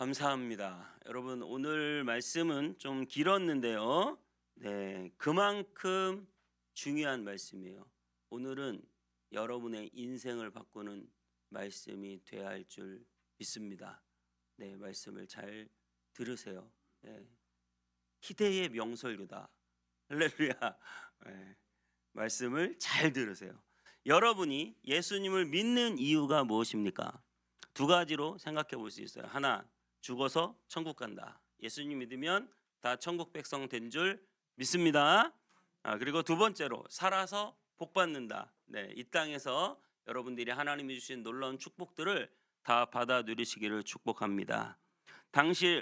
감사합니다. 여러분 오늘 말씀은 좀 길었는데요. 네, 그만큼 중요한 말씀이에요. 오늘은 여러분의 인생을 바꾸는 말씀이 되어야 할 줄 믿습니다. 네, 말씀을 잘 들으세요. 네, 희대의 명설교다. 할렐루야. 네, 말씀을 잘 들으세요. 여러분이 예수님을 믿는 이유가 무엇입니까? 두 가지로 생각해 볼 수 있어요. 하나, 죽어서 천국 간다. 예수님 믿으면 다 천국 백성 된 줄 믿습니다. 그리고 두 번째로 살아서 복 받는다. 네, 이 땅에서 여러분들이 하나님이 주신 놀라운 축복들을 다 받아 누리시기를 축복합니다. 당시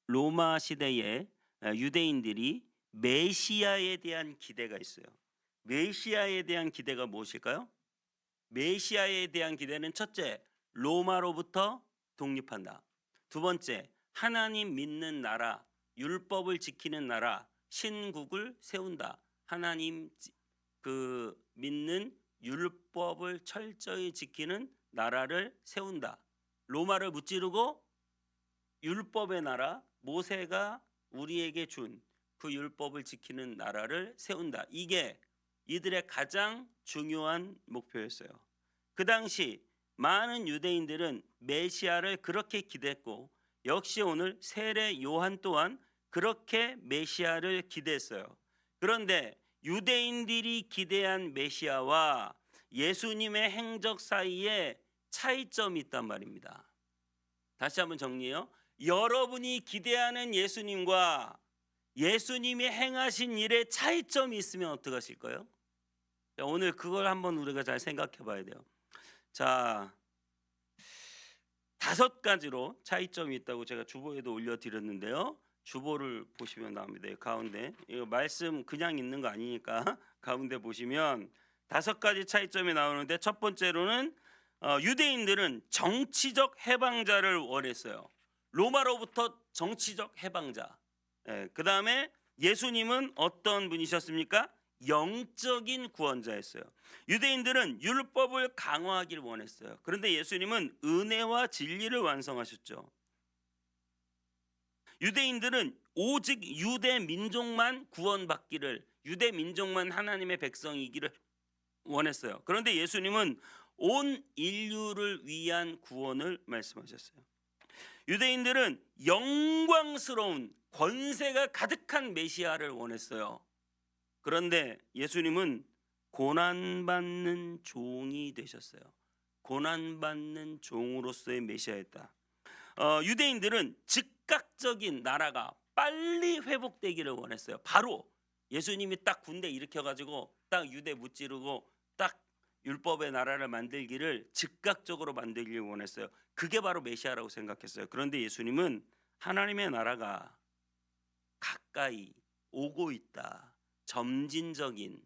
로마 시대에 유대인들이 메시아에 대한 기대가 있어요. 메시아에 대한 기대가 무엇일까요? 메시아에 대한 기대는 첫째, 로마로부터 독립한다. 두 번째, 하나님 믿는 나라, 율법을 지키는 나라, 신국을 세운다. 하나님 믿는 율법을 철저히 지키는 나라를 세운다. 로마를 무찌르고 율법의 나라, 모세가 우리에게 준 그 율법을 지키는 나라를 세운다. 이게 이들의 가장 중요한 목표였어요. 그 당시 많은 유대인들은 메시아를 그렇게 기대했고, 역시 오늘 세례 요한 또한 그렇게 메시아를 기대했어요. 그런데 유대인들이 기대한 메시아와 예수님의 행적 사이에 차이점이 있단 말입니다. 다시 한번 정리해요. 여러분이 기대하는 예수님과 예수님이 행하신 일에 차이점이 있으면 어떡하실 거예요? 오늘 그걸 한번 우리가 잘 생각해 봐야 돼요. 자, 5가지로 차이점이 있다고 제가 주보에도 올려드렸는데요. 주보를 보시면 나옵니다. 가운데 이거 말씀 그냥 있는 거 아니니까 가운데 보시면 5가지 차이점이 나오는데, 첫 번째로는 유대인들은 정치적 해방자를 원했어요. 로마로부터 정치적 해방자. 그 다음에 예수님은 어떤 분이셨습니까? 영적인 구원자였어요. 유대인들은 율법을 강화하길 원했어요. 그런데 예수님은 은혜와 진리를 완성하셨죠. 유대인들은 오직 유대 민족만 구원받기를, 유대 민족만 하나님의 백성이기를 원했어요. 그런데 예수님은 온 인류를 위한 구원을 말씀하셨어요. 유대인들은 영광스러운 권세가 가득한 메시아를 원했어요. 그런데 예수님은 고난받는 종이 되셨어요. 고난받는 종으로서의 메시아였다. 유대인들은 즉각적인 나라가 빨리 회복되기를 원했어요. 바로 예수님이 딱 군대 일으켜가지고 딱 유대 무찌르고 딱 율법의 나라를 만들기를 즉각적으로 만들기를 원했어요. 그게 바로 메시아라고 생각했어요. 그런데 예수님은 하나님의 나라가 가까이 오고 있다. 점진적인,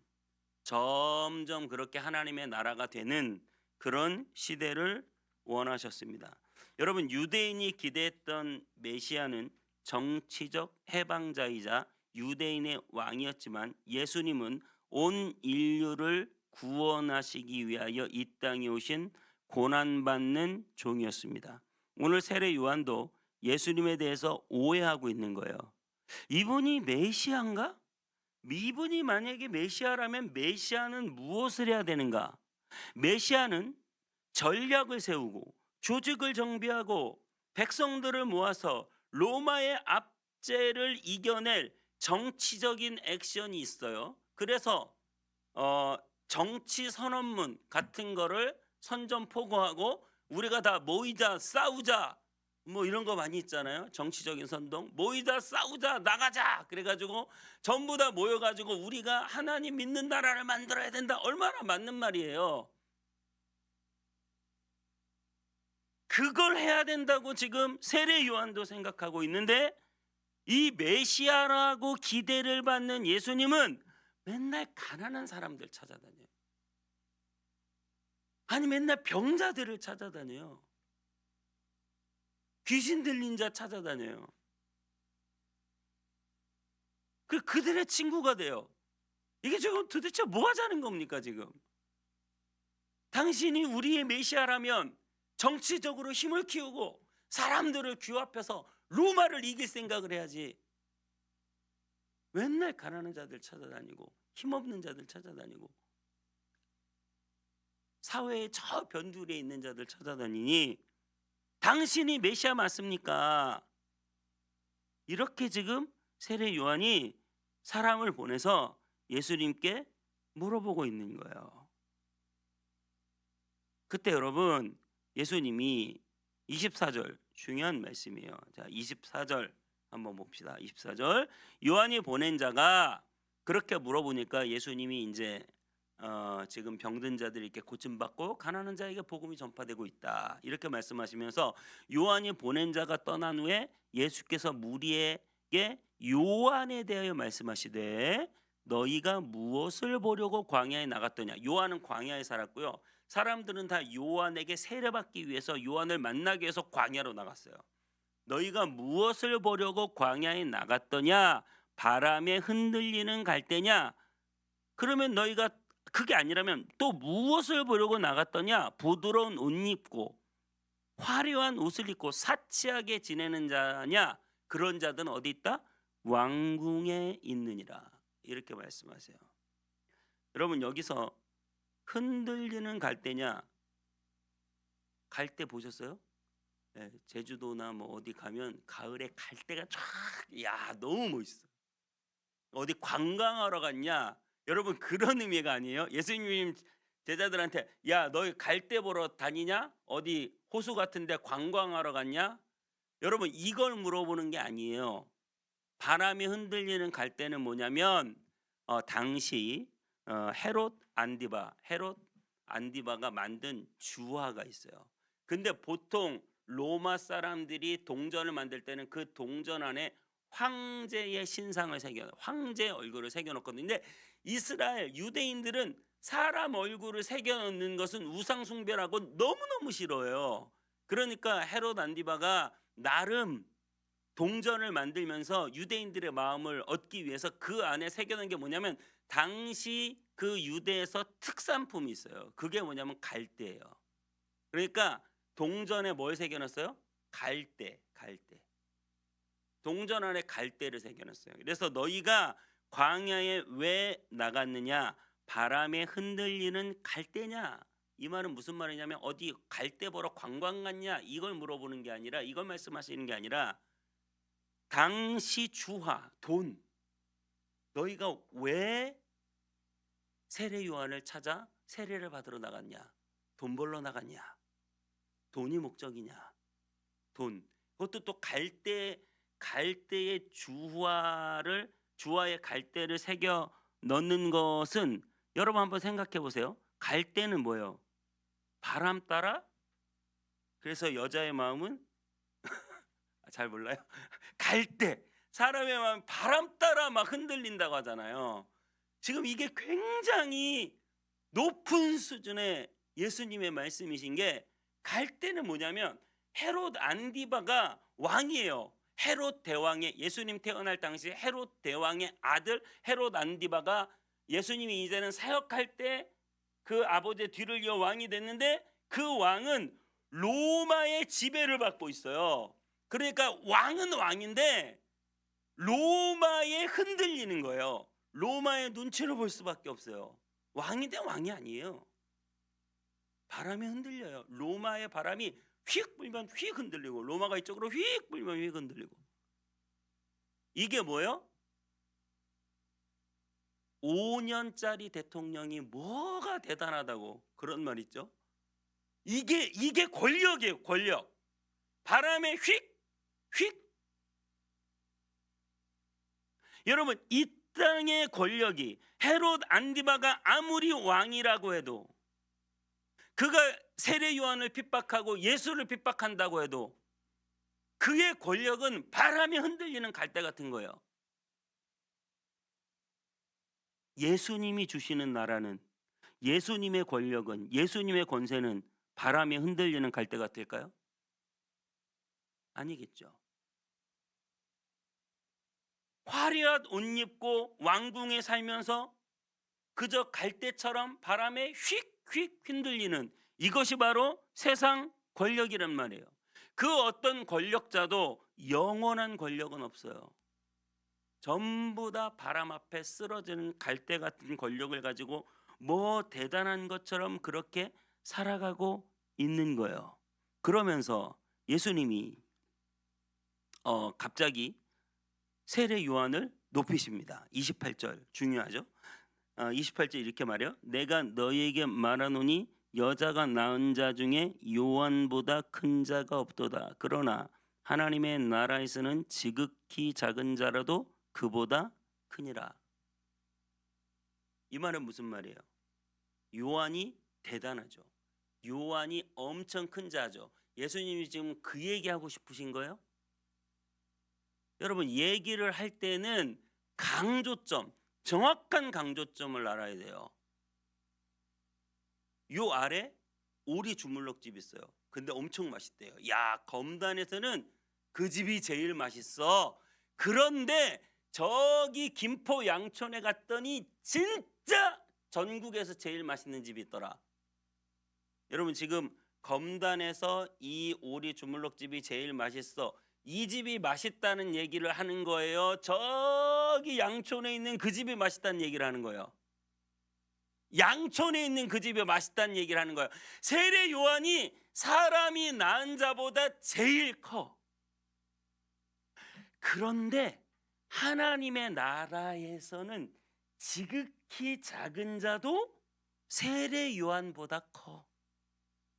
점점 그렇게 하나님의 나라가 되는 그런 시대를 원하셨습니다. 여러분, 유대인이 기대했던 메시아는 정치적 해방자이자 유대인의 왕이었지만, 예수님은 온 인류를 구원하시기 위하여 이 땅에 오신 고난받는 종이었습니다. 오늘 세례 요한도 예수님에 대해서 오해하고 있는 거예요. 이분이 메시아인가? 이분이 만약에 메시아라면 메시아는 무엇을 해야 되는가? 메시아는 전략을 세우고 조직을 정비하고 백성들을 모아서 로마의 압제를 이겨낼 정치적인 액션이 있어요. 그래서 정치 선언문 같은 거를 선전포고하고 우리가 다 모이자 싸우자 뭐 이런 거 많이 있잖아요. 정치적인 선동, 모이자 싸우자 나가자, 그래가지고 전부 다 모여가지고 우리가 하나님 믿는 나라를 만들어야 된다. 얼마나 맞는 말이에요. 그걸 해야 된다고 지금 세례 요한도 생각하고 있는데, 이 메시아라고 기대를 받는 예수님은 맨날 가난한 사람들 찾아다녀요. 아니 맨날 병자들을 찾아다녀요. 귀신 들린 자 찾아다녀요. 그들의 친구가 돼요. 이게 지금 도대체 뭐 하자는 겁니까 지금? 당신이 우리의 메시아라면 정치적으로 힘을 키우고 사람들을 규합해서 로마를 이길 생각을 해야지. 맨날 가난한 자들 찾아다니고 힘없는 자들 찾아다니고 사회의 저 변두리에 있는 자들 찾아다니니 당신이 메시아 맞습니까? 이렇게 지금 세례 요한이 사람을 보내서 예수님께 물어보고 있는 거예요. 그때 여러분 예수님이 24절 중요한 말씀이에요. 자, 24절 한번 봅시다. 24절 요한이 보낸 자가 그렇게 물어보니까 예수님이 이제 지금 병든 자들이 이렇게 고침받고 가난한 자에게 복음이 전파되고 있다 이렇게 말씀하시면서 요한이 보낸 자가 떠난 후에 예수께서 무리에게 요한에 대하여 말씀하시되 너희가 무엇을 보려고 광야에 나갔더냐. 요한은 광야에 살았고요. 사람들은 다 요한에게 세례받기 위해서 요한을 만나기 위해서 광야로 나갔어요. 너희가 무엇을 보려고 광야에 나갔더냐. 바람에 흔들리는 갈대냐. 그러면 너희가 그게 아니라면 또 무엇을 보려고 나갔더냐. 부드러운 옷 입고 화려한 옷을 입고 사치하게 지내는 자냐. 그런 자들은 어디 있다? 왕궁에 있느니라. 이렇게 말씀하세요. 여러분 여기서 흔들리는 갈대냐. 갈대 보셨어요? 네, 제주도나 뭐 어디 가면 가을에 갈대가 쫙, 야 너무 멋있어. 어디 관광하러 갔냐? 여러분 그런 의미가 아니에요. 예수님 제자들한테 야 너희 갈대 보러 다니냐? 어디 호수 같은데 관광하러 갔냐? 여러분 이걸 물어보는 게 아니에요. 바람이 흔들리는 갈대는 뭐냐면 당시 헤롯 안디바가 만든 주화가 있어요. 근데 보통 로마 사람들이 동전을 만들 때는 그 동전 안에 황제의 신상을 황제의 얼굴을 새겨놓거든요. 근데 이스라엘 유대인들은 사람 얼굴을 새겨놓는 것은 우상 숭배라고 너무너무 싫어요. 그러니까 헤롯 안디바가 나름 동전을 만들면서 유대인들의 마음을 얻기 위해서 그 안에 새겨놓은 게 뭐냐면 당시 그 유대에서 특산품이 있어요. 그게 뭐냐면 갈대예요. 그러니까 동전에 뭘 새겨놨어요? 갈대. 동전 안에 갈대를 새겨놨어요. 그래서 너희가 광야에 왜 나갔느냐? 바람에 흔들리는 갈대냐? 이 말은 무슨 말이냐면 어디 갈대 보러 관광 갔냐? 이걸 물어보는 게 아니라 이걸 말씀하시는 게 아니라 당시 주화, 돈. 너희가 왜 세례 요한을 찾아 세례를 받으러 나갔냐? 돈 벌러 나갔냐? 돈이 목적이냐? 돈. 그것도 또 갈대의 주화에 갈대를 새겨 넣는 것은 여러분 한번 생각해 보세요. 갈대는 뭐예요? 바람 따라? 그래서 여자의 마음은 잘 몰라요? 갈대. 사람의 마음 바람 따라 막 흔들린다고 하잖아요. 지금 이게 굉장히 높은 수준의 예수님의 말씀이신 게 갈대는 뭐냐면 헤롯 안디바가 왕이에요. 헤롯 대왕의 예수님 태어날 당시 헤롯 대왕의 아들 헤롯 안디바가 예수님이 이제는 사역할 때 그 아버지의 뒤를 이어 왕이 됐는데 그 왕은 로마의 지배를 받고 있어요. 그러니까 왕은 왕인데 로마에 흔들리는 거예요. 로마의 눈치를 볼 수밖에 없어요. 왕인데 왕이 아니에요. 바람에 흔들려요. 로마의 바람이 휙 불면 휙 흔들리고 로마가 이쪽으로 휙 불면 휙 흔들리고. 이게 뭐예요? 5년짜리 대통령이 뭐가 대단하다고 그런 말 있죠? 이게 권력이에요. 권력. 바람에 휙. 여러분 이 땅의 권력이 헤롯 안디바가 아무리 왕이라고 해도 그가 세례 요한을 핍박하고 예수를 핍박한다고 해도 그의 권력은 바람에 흔들리는 갈대 같은 거예요. 예수님이 주시는 나라는 예수님의 권력은 예수님의 권세는 바람에 흔들리는 갈대 같을까요? 아니겠죠. 화려한 옷 입고 왕궁에 살면서 그저 갈대처럼 바람에 휙 흔들리는 이것이 바로 세상 권력이란 말이에요. 그 어떤 권력자도 영원한 권력은 없어요. 전부 다 바람 앞에 쓰러지는 갈대 같은 권력을 가지고 뭐 대단한 것처럼 그렇게 살아가고 있는 거예요. 그러면서 예수님이 갑자기 세례 요한을 높이십니다. 28절 중요하죠. 28절 이렇게 말해요. 내가 너희에게 말하노니 여자가 낳은 자 중에 요한보다 큰 자가 없도다. 그러나 하나님의 나라에서는 지극히 작은 자라도 그보다 크니라. 이 말은 무슨 말이에요? 요한이 대단하죠. 요한이 엄청 큰 자죠. 예수님이 지금 그 얘기하고 싶으신 거예요? 여러분, 얘기를 할 때는 강조점, 정확한 강조점을 알아야 돼요. 요 아래 오리 주물럭집 있어요. 근데 엄청 맛있대요. 야, 검단에서는 그 집이 제일 맛있어. 그런데 저기 김포 양촌에 갔더니 진짜 전국에서 제일 맛있는 집이 있더라. 여러분, 지금 검단에서 이 오리 주물럭집이 제일 맛있어, 이 집이 맛있다는 얘기를 하는 거예요? 저기 양촌에 있는 그 집이 맛있다는 얘기를 하는 거예요? 양촌에 있는 그 집이 맛있다는 얘기를 하는 거예요. 세례 요한이 사람이 낳은 자보다 제일 커. 그런데 하나님의 나라에서는 지극히 작은 자도 세례 요한보다 커.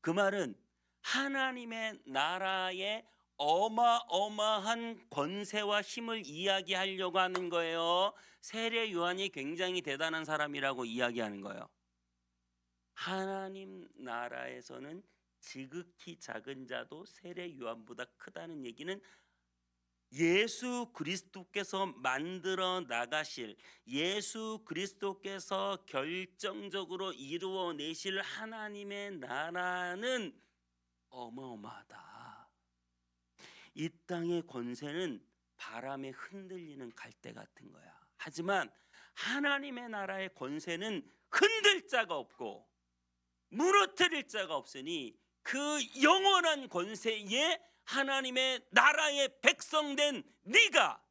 그 말은 하나님의 나라의 어마어마한 권세와 힘을 이야기하려고 하는 거예요. 세례 요한이 굉장히 대단한 사람이라고 이야기하는 거예요. 하나님 나라에서는 지극히 작은 자도 세례 요한보다 크다는 얘기는 예수 그리스도께서 만들어 나가실, 예수 그리스도께서 결정적으로 이루어내실 하나님의 나라는 어마어마하다. 이 땅의 권세는 바람에 흔들리는 갈대 같은 거야. 하지만 하나님의 나라의 권세는 흔들 자가 없고 무너뜨릴 자가 없으니 그 영원한 권세에 하나님의 나라의 백성된 네가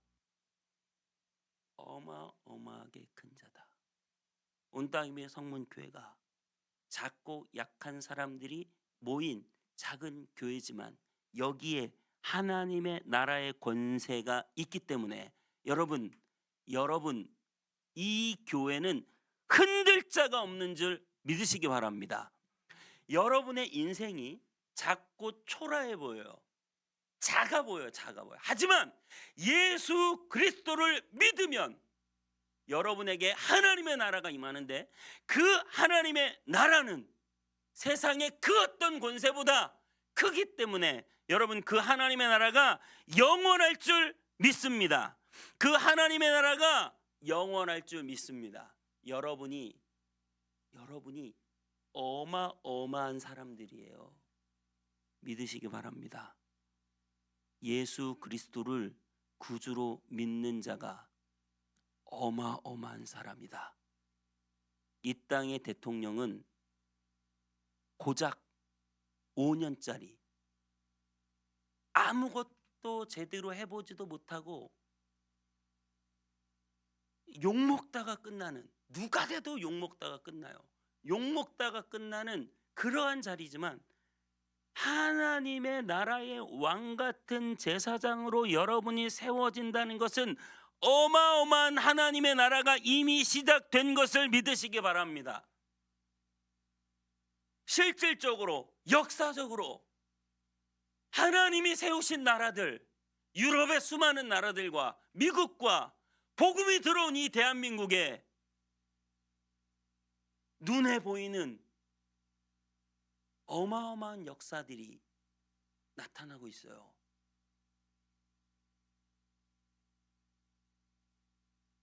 어마어마하게 큰 자다. 온 땅 위의 성문교회가 작고 약한 사람들이 모인 작은 교회지만 여기에 하나님의 나라의 권세가 있기 때문에 여러분 이 교회는 흔들 자가 없는 줄 믿으시기 바랍니다. 여러분의 인생이 작고 초라해 보여요. 작아 보여요. 하지만 예수 그리스도를 믿으면 여러분에게 하나님의 나라가 임하는데 그 하나님의 나라는 세상의 그 어떤 권세보다 크기 때문에 여러분, 그 하나님의 나라가 영원할 줄 믿습니다. 그 하나님의 나라가 영원할 줄 믿습니다. 여러분이 어마어마한 사람들이에요. 믿으시기 바랍니다. 예수 그리스도를 구주로 믿는 자가 어마어마한 사람이다. 이 땅의 대통령은 고작 5년짜리 아무것도 제대로 해보지도 못하고 욕먹다가 끝나는, 누가 돼도 욕먹다가 끝나요. 욕먹다가 끝나는 그러한 자리지만 하나님의 나라의 왕 같은 제사장으로 여러분이 세워진다는 것은 어마어마한 하나님의 나라가 이미 시작된 것을 믿으시기 바랍니다. 실질적으로 역사적으로 하나님이 세우신 나라들, 유럽의 수많은 나라들과 미국과 복음이 들어온 이 대한민국에 눈에 보이는 어마어마한 역사들이 나타나고 있어요.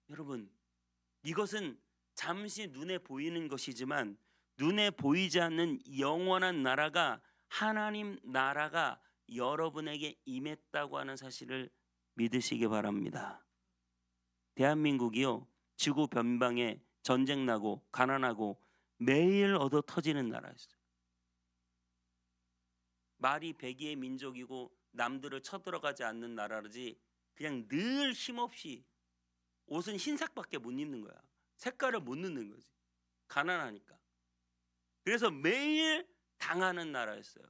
여러분, 이것은 잠시 눈에 보이는 것이지만 눈에 보이지 않는 영원한 나라가, 하나님 나라가 여러분에게 임했다고 하는 사실을 믿으시기 바랍니다. 대한민국이요, 지구 변방에 전쟁 나고 가난하고 매일 얻어 터지는 나라였어요. 말이 백의의 민족이고 남들을 쳐들어가지 않는 나라지 그냥 늘 힘없이 옷은 흰색밖에 못 입는 거야. 색깔을 못 넣는 거지. 가난하니까. 그래서 매일 당하는 나라였어요.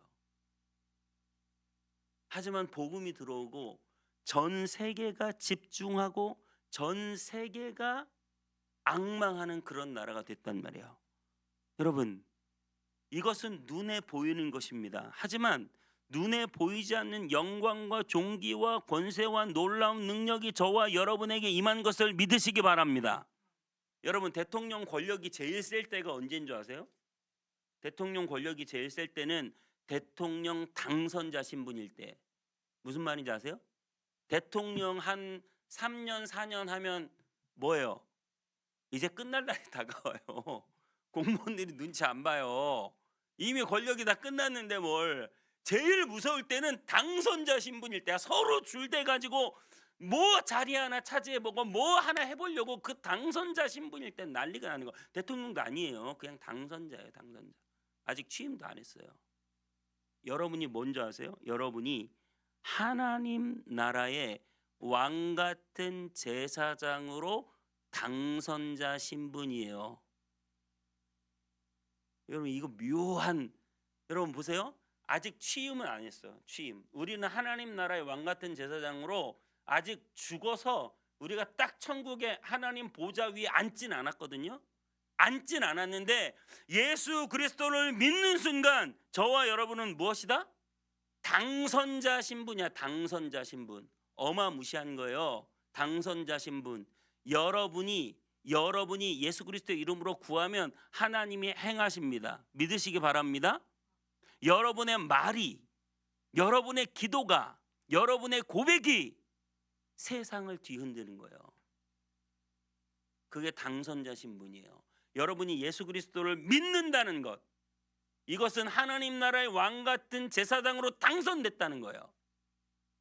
하지만 복음이 들어오고 전 세계가 집중하고 전 세계가 앙망하는 그런 나라가 됐단 말이에요. 여러분, 이것은 눈에 보이는 것입니다. 하지만 눈에 보이지 않는 영광과 존귀와 권세와 놀라운 능력이 저와 여러분에게 임한 것을 믿으시기 바랍니다. 여러분, 대통령 권력이 제일 셀 때가 언제인 줄 아세요? 대통령 권력이 제일 셀 때는 대통령 당선자 신분일 때. 무슨 말인지 아세요? 대통령 한 3년 4년 하면 뭐예요? 이제 끝날 날이 다가와요. 공무원들이 눈치 안 봐요. 이미 권력이 다 끝났는데 뭘. 제일 무서울 때는 당선자 신분일 때야. 서로 줄대 가지고 뭐 자리 하나 차지해보고 뭐 하나 해보려고 그 당선자 신분일 땐 난리가 나는 거. 대통령도 아니에요. 그냥 당선자예요. 당선자. 아직 취임도 안 했어요. 여러분이 뭔지 아세요? 여러분이 하나님 나라의 왕 같은 제사장으로 당선자 신분이에요. 여러분 이거 묘한, 여러분 보세요. 아직 취임은 안 했어. 취임. 우리는 하나님 나라의 왕 같은 제사장으로 아직 죽어서 우리가 딱 천국에 하나님 보좌 위에 앉진 않았거든요. 앉진 않았는데 예수 그리스도를 믿는 순간 저와 여러분은 무엇이다? 당선자 신분이야. 당선자 신분. 어마무시한 거예요. 당선자 신분. 여러분이 예수 그리스도의 이름으로 구하면 하나님이 행하십니다. 믿으시기 바랍니다. 여러분의 말이, 여러분의 기도가, 여러분의 고백이 세상을 뒤흔드는 거예요. 그게 당선자 신분이에요. 여러분이 예수 그리스도를 믿는다는 것, 이것은 하나님 나라의 왕 같은 제사장으로 당선됐다는 거예요.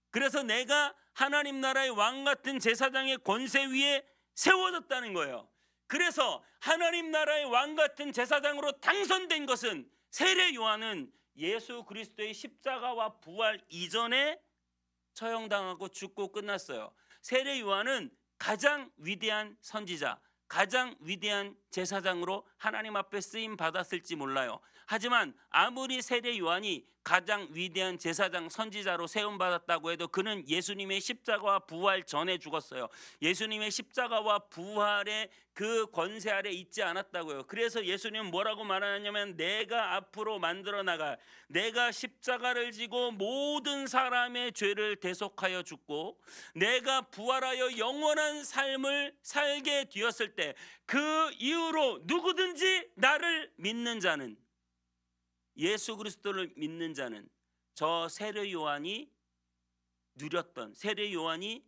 그래서 내가 하나님 나라의 왕 같은 제사장의 권세 위에 세워졌다는 거예요. 그래서 하나님 나라의 왕 같은 제사장으로 당선된 것은, 세례 요한은 예수 그리스도의 십자가와 부활 이전에 처형당하고 죽고 끝났어요. 세례 요한은 가장 위대한 선지자, 가장 위대한 제사장으로 하나님 앞에 쓰임 받았을지 몰라요. 하지만 아무리 세례 요한이 가장 위대한 제사장 선지자로 세움 받았다고 해도 그는 예수님의 십자가와 부활 전에 죽었어요. 예수님의 십자가와 부활의 그 권세 아래 있지 않았다고요. 그래서 예수님은 뭐라고 말하냐면, 내가 앞으로 만들어 나갈, 내가 십자가를 지고 모든 사람의 죄를 대속하여 죽고 내가 부활하여 영원한 삶을 살게 되었을 때 그 이후로 누구든지 나를 믿는 자는, 예수 그리스도를 믿는 자는, 저 세례 요한이 누렸던, 세례 요한이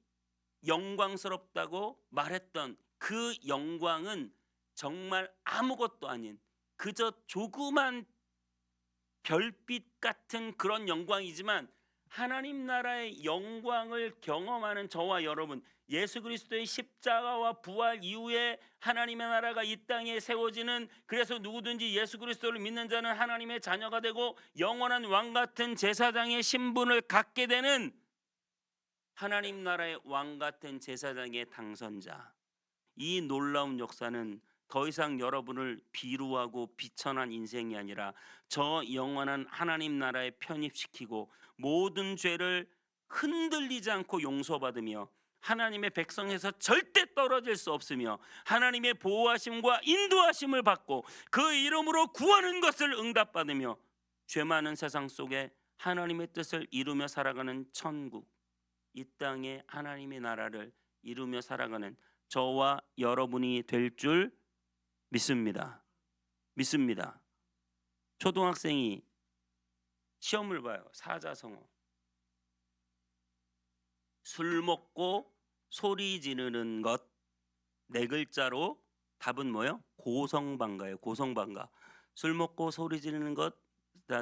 영광스럽다고 말했던 그 영광은 정말 아무것도 아닌 그저 조그만 별빛 같은 그런 영광이지만, 하나님 나라의 영광을 경험하는 저와 여러분, 예수 그리스도의 십자가와 부활 이후에 하나님의 나라가 이 땅에 세워지는, 그래서 누구든지 예수 그리스도를 믿는 자는 하나님의 자녀가 되고 영원한 왕 같은 제사장의 신분을 갖게 되는 하나님 나라의 왕 같은 제사장의 당선자. 이 놀라운 역사는 더 이상 여러분을 비루하고 비천한 인생이 아니라 저 영원한 하나님 나라에 편입시키고 모든 죄를 흔들리지 않고 용서받으며 하나님의 백성에서 절대 떨어질 수 없으며 하나님의 보호하심과 인도하심을 받고 그 이름으로 구하는 것을 응답받으며 죄 많은 세상 속에 하나님의 뜻을 이루며 살아가는 천국, 이 땅에 하나님의 나라를 이루며 살아가는 저와 여러분이 될 줄 믿습니다. 믿습니다. 초등학생이 시험을 봐요. 사자성어. 술 먹고 소리 지르는 것, 네 글자로 답은 뭐예요? 고성방가예요. 고성방가. 술 먹고 소리 지르는 것,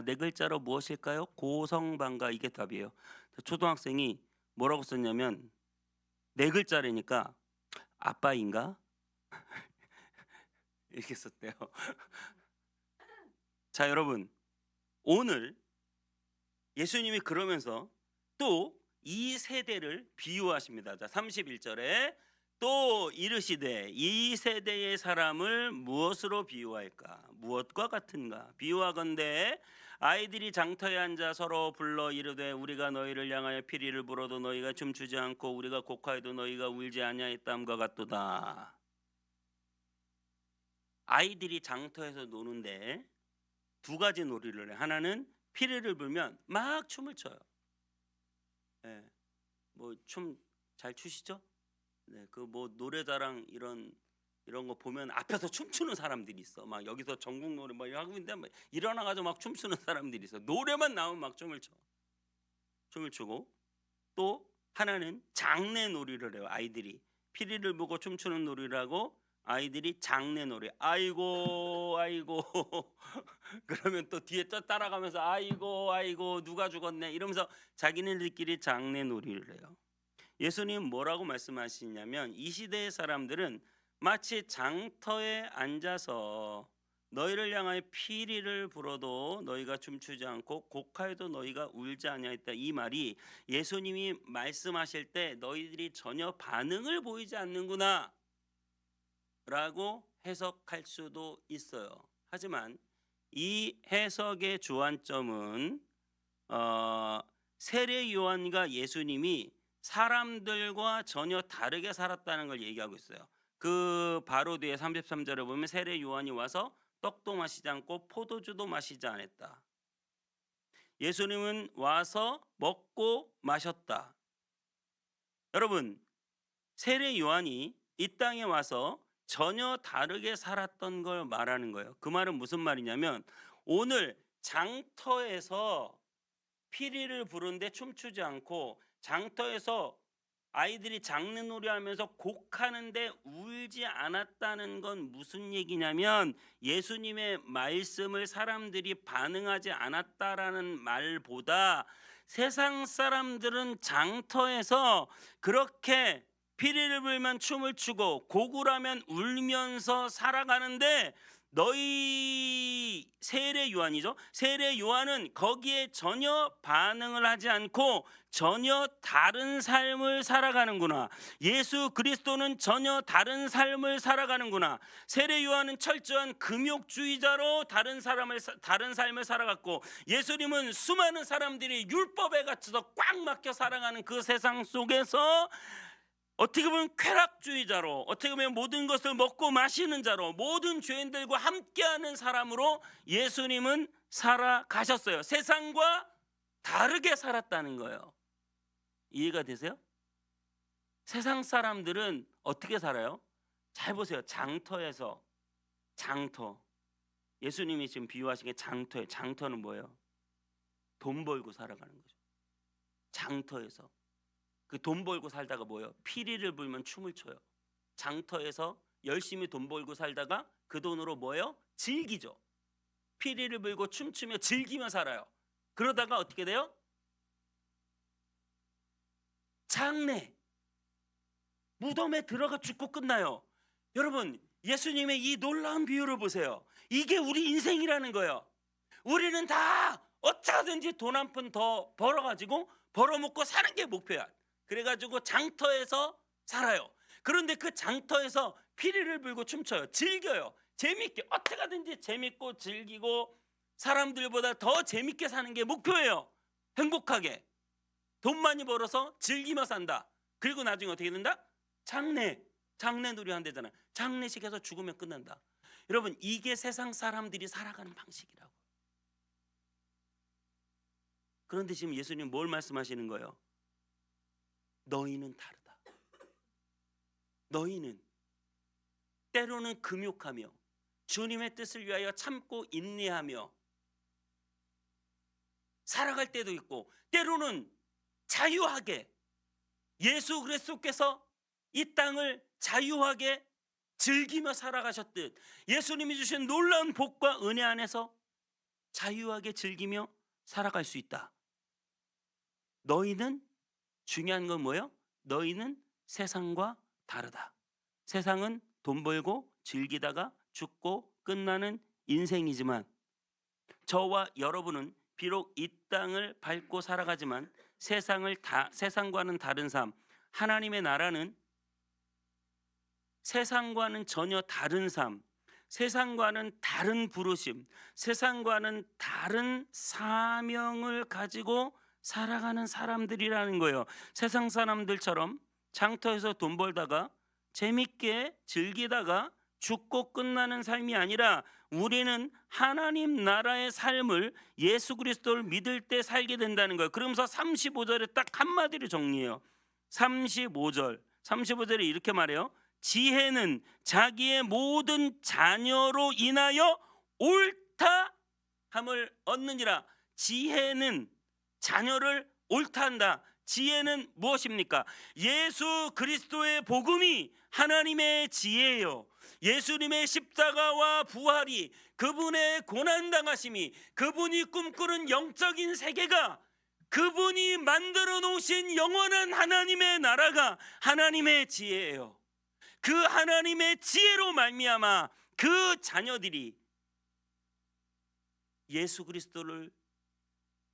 네 글자로 무엇일까요? 고성방가. 이게 답이에요. 초등학생이 뭐라고 썼냐면, 네 글자라니까 아빠인가? 이렇게 썼대요. 자, 여러분, 오늘 예수님이 그러면서 또 이 세대를 비유하십니다. 자, 31절에 또 이르시되 이 세대의 사람을 무엇으로 비유할까? 무엇과 같은가? 비유하건대 아이들이 장터에 앉아 서로 불러 이르되 우리가 너희를 향하여 피리를 불어도 너희가 춤추지 않고 우리가 곡하여도 너희가 울지 아니하였다함과 같도다. 아이들이 장터에서 노는데 두 가지 놀이를 해. 하나는 피리를 불면 막 춤을 춰요. 예. 뭐 춤 잘 추시죠? 네, 그 뭐 노래자랑 이런 거 보면 앞에서 춤추는 사람들이 있어. 막 여기서 전국 노래 막 하고 있는데 막 일어나가지고 막 춤추는 사람들이 있어. 노래만 나오면 막 춤을 춰. 춤을 추고 또 하나는 장내 놀이를 해요. 아이들이 피리를 보고 춤추는 놀이를 하고 아이들이 장내 놀이. 아이고 아이고 그러면 또 뒤에 또 따라가면서 아이고 아이고 누가 죽었네 이러면서 자기네들끼리 장내 놀이를 해요. 예수님 뭐라고 말씀하시냐면 이 시대의 사람들은 마치 장터에 앉아서 너희를 향하여 피리를 불어도 너희가 춤추지 않고 곡하여도 너희가 울지 아니하였다. 이 말이 예수님이 말씀하실 때 너희들이 전혀 반응을 보이지 않는구나 라고 해석할 수도 있어요. 하지만 이 해석의 주안점은 세례 요한과 예수님이 사람들과 전혀 다르게 살았다는 걸 얘기하고 있어요. 그 바로 뒤에 33절에 보면 세례 요한이 와서 떡도 마시지 않고 포도주도 마시지 않았다. 예수님은 와서 먹고 마셨다. 여러분, 세례 요한이 이 땅에 와서 전혀 다르게 살았던 걸 말하는 거예요. 그 말은 무슨 말이냐면 오늘 장터에서 피리를 부르는데 춤추지 않고 장터에서 아이들이 장르놀이 하면서 곡하는데 울지 않았다는 건 무슨 얘기냐면 예수님의 말씀을 사람들이 반응하지 않았다라는 말보다 세상 사람들은 장터에서 그렇게 피리를 불면 춤을 추고 곡을 하면 울면서 살아가는데 너희 세례 요한이죠. 세례 요한은 거기에 전혀 반응을 하지 않고 전혀 다른 삶을 살아가는구나. 예수 그리스도는 전혀 다른 삶을 살아가는구나. 세례 요한은 철저한 금욕주의자로 다른 삶을 살아갔고 예수님은 수많은 사람들이 율법에 갇혀서 꽉 막혀 살아가는 그 세상 속에서 어떻게 보면 쾌락주의자로, 어떻게 보면 모든 것을 먹고 마시는 자로, 모든 죄인들과 함께하는 사람으로 예수님은 살아가셨어요. 세상과 다르게 살았다는 거예요. 이해가 되세요? 세상 사람들은 어떻게 살아요? 잘 보세요. 장터에서 장터. 예수님이 지금 비유하신 게 장터예요. 장터는 뭐예요? 돈 벌고 살아가는 거죠. 장터에서. 그 돈 벌고 살다가 뭐예요? 피리를 불면 춤을 춰요. 장터에서 열심히 돈 벌고 살다가 그 돈으로 뭐예요? 즐기죠. 피리를 불고 춤추며 즐기며 살아요. 그러다가 어떻게 돼요? 장례. 무덤에 들어가 죽고 끝나요. 여러분, 예수님의 이 놀라운 비유를 보세요. 이게 우리 인생이라는 거예요. 우리는 다 어쩌든지 돈 한 푼 더 벌어가지고 벌어먹고 사는 게 목표야. 그래가지고 장터에서 살아요. 그런데 그 장터에서 피리를 불고 춤춰요. 즐겨요. 재밌게 어떻게든지 재밌고 즐기고 사람들보다 더 재밌게 사는 게 목표예요. 행복하게 돈 많이 벌어서 즐기며 산다. 그리고 나중에 어떻게 된다? 장례놀이 한대잖아. 장례식에서 죽으면 끝난다. 여러분, 이게 세상 사람들이 살아가는 방식이라고. 그런데 지금 예수님 뭘 말씀하시는 거예요? 너희는 다르다. 너희는 때로는 금욕하며 주님의 뜻을 위하여 참고 인내하며 살아갈 때도 있고 때로는 자유하게 예수 그리스도께서 이 땅을 자유하게 즐기며 살아가셨듯 예수님이 주신 놀라운 복과 은혜 안에서 자유하게 즐기며 살아갈 수 있다. 너희는 중요한 건 뭐예요? 너희는 세상과 다르다. 세상은 돈 벌고 즐기다가 죽고 끝나는 인생이지만 저와 여러분은 비록 이 땅을 밟고 살아가지만 세상과는 다른 삶, 하나님의 나라는 세상과는 전혀 다른 삶, 세상과는 다른 부르심, 세상과는 다른 사명을 가지고 살아가는 사람들이라는 거예요. 세상 사람들처럼 장터에서 돈 벌다가 재밌게 즐기다가 죽고 끝나는 삶이 아니라 우리는 하나님 나라의 삶을 예수 그리스도를 믿을 때 살게 된다는 거예요. 그러면서 35절에 딱 한마디로 정리해요. 35절에 이렇게 말해요. 지혜는 자기의 모든 자녀로 인하여 옳다함을 얻느니라. 지혜는 자녀를 옳다한다. 지혜는 무엇입니까? 예수 그리스도의 복음이 하나님의 지혜예요. 예수님의 십자가와 부활이, 그분의 고난당하심이, 그분이 꿈꾸는 영적인 세계가, 그분이 만들어 놓으신 영원한 하나님의 나라가 하나님의 지혜예요. 그 하나님의 지혜로 말미암아 그 자녀들이 예수 그리스도를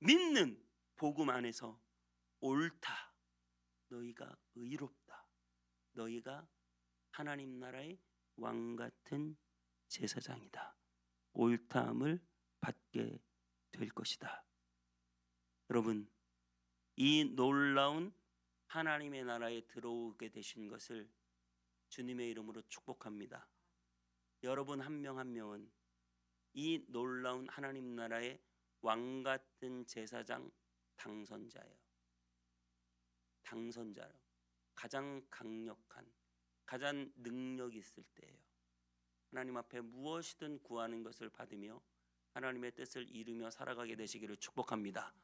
믿는 복음 안에서 옳다, 너희가 의롭다, 너희가 하나님 나라의 왕 같은 제사장이다, 옳다함을 받게 될 것이다. 여러분, 이 놀라운 하나님의 나라에 들어오게 되신 것을 주님의 이름으로 축복합니다. 여러분 한 명 한 명은 이 놀라운 하나님 나라의 왕 같은 제사장 당선자예요. 당선자요. 가장 강력한, 가장 능력 있을 때예요. 하나님 앞에 무엇이든 구하는 것을 받으며 하나님의 뜻을 이루며 살아가게 되시기를 축복합니다.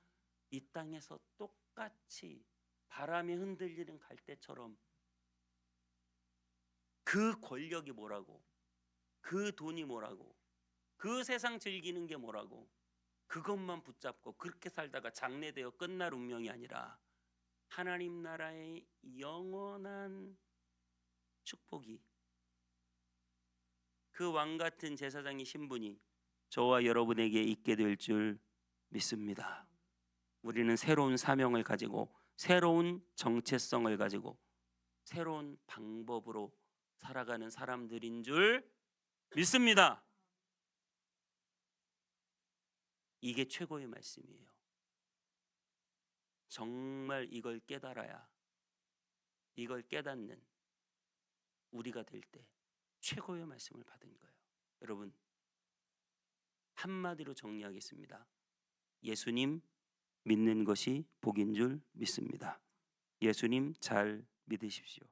이 땅에서 똑같이 바람에 흔들리는 갈대처럼 그 권력이 뭐라고, 그 돈이 뭐라고, 그 세상 즐기는 게 뭐라고, 그것만 붙잡고 그렇게 살다가 장래되어 끝날 운명이 아니라 하나님 나라의 영원한 축복이, 그 왕 같은 제사장의 신분이 저와 여러분에게 있게 될 줄 믿습니다. 우리는 새로운 사명을 가지고, 새로운 정체성을 가지고, 새로운 방법으로 살아가는 사람들인 줄 믿습니다. 이게 최고의 말씀이에요. 정말 이걸 깨달아야, 이걸 깨닫는 우리가 될 때 최고의 말씀을 받은 거예요. 여러분, 한마디로 정리하겠습니다. 예수님 믿는 것이 복인 줄 믿습니다. 예수님 잘 믿으십시오.